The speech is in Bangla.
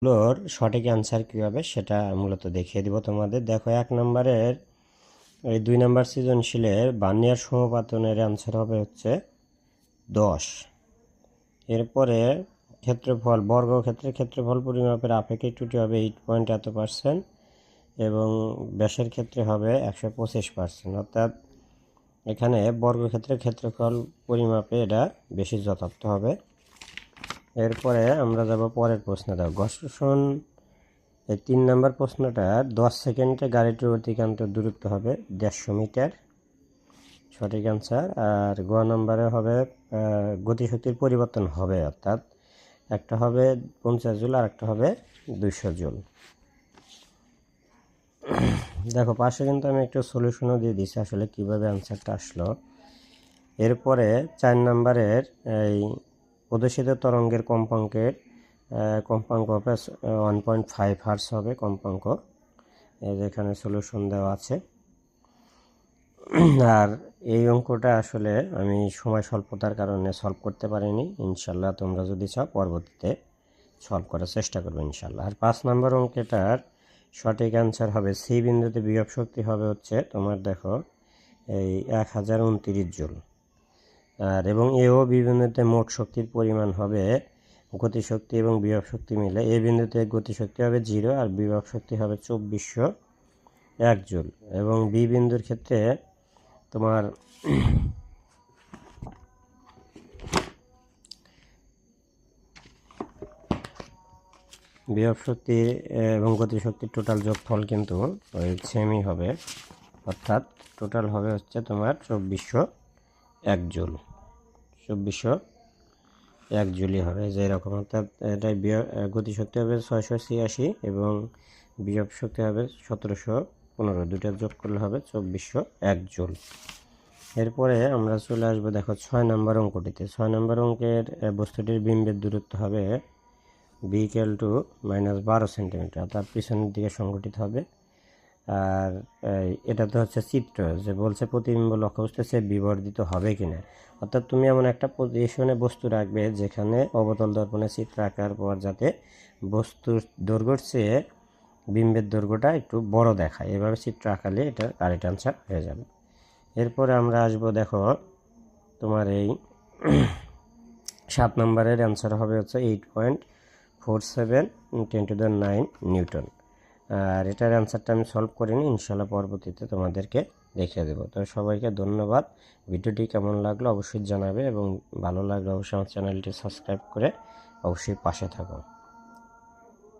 গুলোর সঠিক অ্যান্সার কী হবে সেটা মূলত দেখিয়ে দিব তোমাদের। দেখো 1 নম্বরের এই 2 নম্বর সৃজনশীলের বার্নিয়ার সমপাতনের অ্যান্সার হবে হচ্ছে 10। এরপরে ক্ষেত্রফল বর্গক্ষেত্রের ক্ষেত্রফল পরিমাপের আপেক্ষিক ত্রুটি হবে 8% এবং ব্যাসের ক্ষেত্রে হবে 125%। অর্থাৎ এখানে বর্গক্ষেত্রের ক্ষেত্রফল পরিমাপে এটা বেশি যথার্থ হবে। এরপরে আমরা যাব পরের প্রশ্নে। দাও ঘর্ষণ এই 3 নম্বর প্রশ্নটা 10 সেকেন্ডে গাড়িটির অতিক্রান্ত দূরত্ব হবে 150 মিটার, সঠিক অ্যান্সার। আর গ নম্বরে হবে গতিশক্তির পরিবর্তন হবে, অর্থাৎ একটা হবে 50 জুল আর একটা হবে 200 জুল। দেখো পাশে কিন্তু আমি একটু সলিউশনও দিয়ে দিচ্ছি আসলে কিভাবে অ্যান্সারটা আসলো। এরপরে 4 নম্বরের এই প্রদর্শিত তরঙ্গের কম্পাঙ্ক হবে 1.5 হার্টজ হবে কম্পাঙ্ক। যেখানে সলিউশন দেওয়া আছে। আর এই অঙ্কটা আসলে আমি সময় স্বল্পতার কারণে সলভ করতে পারিনি। ইনশাল্লাহ তোমরা যদি চাও পরবর্তীতে সলভ করার চেষ্টা করবে ইনশাল্লাহ। আর 5 নম্বর অঙ্কটার সঠিক অ্যান্সার হবে সি বিন্দুতে বিভব শক্তি হবে হচ্ছে তোমার দেখো এই 1029 জুল। আর এবং এও বি বিন্দুতে মোট শক্তির পরিমাণ হবে গতিশক্তি এবং বিভব শক্তি মিলে এ বিন্দুতে গতিশক্তি হবে 0 আর বিভব শক্তি হবে 2401 জুল। এবং বি বিন্দুর ক্ষেত্রে তোমার বিভব শক্তি এবং গতিশক্তির টোটাল যোগফল কিন্তু ওই সেমই হবে, অর্থাৎ টোটাল হবে হচ্ছে তোমার 2401 জুল। 2401 জুলই হবে যে এরকম, অর্থাৎ এটাই গতিশক্তি হবে 686 এবং বিভব শক্তি হবে 1715, দুটো যোগ করলে হবে 2401 জুল। এরপরে আমরা চলে আসবো দেখো 6 নম্বর অঙ্কটিতে। 6 নম্বর অঙ্কের বস্তুটির বিম্বের দূরত্ব হবে বিকেল টু -12 সেন্টিমিটার, অর্থাৎ পিছনের দিকে সংঘটিত হবে। আর এটা তো হচ্ছে চিত্র, যে বলছে প্রতিবিম্ব লক্ষ্যবস্তু সে বিবর্ধিত হবে কিনা। অর্থাৎ তুমি এমন একটা পজিশনে বস্তু রাখবে যেখানে অবতল দর্পণে চিত্র আঁকার পর যাতে বস্তুর দৈর্ঘ্যের চেয়ে বিম্বের দৈর্ঘ্যটা একটু বড় দেখায়, এভাবে চিত্র আঁকালে এটা কারেক্ট অ্যান্সার হয়ে যাবে। এরপরে আমরা আসবো দেখো তোমার এই 7 নম্বরের অ্যান্সার হবে হচ্ছে 8.47 × 10⁹ নিউটন। আর এটার অ্যান্সারটা আমি সলভ করিনি, ইনশাল্লাহ পরবর্তীতে তোমাদেরকে দেখিয়ে দেবো। তো সবাইকে ধন্যবাদ। ভিডিওটি কেমন লাগলো অবশ্যই জানাবে এবং ভালো লাগলে অবশ্যই আমার চ্যানেলটি সাবস্ক্রাইব করে অবশ্যই পাশে থাকো।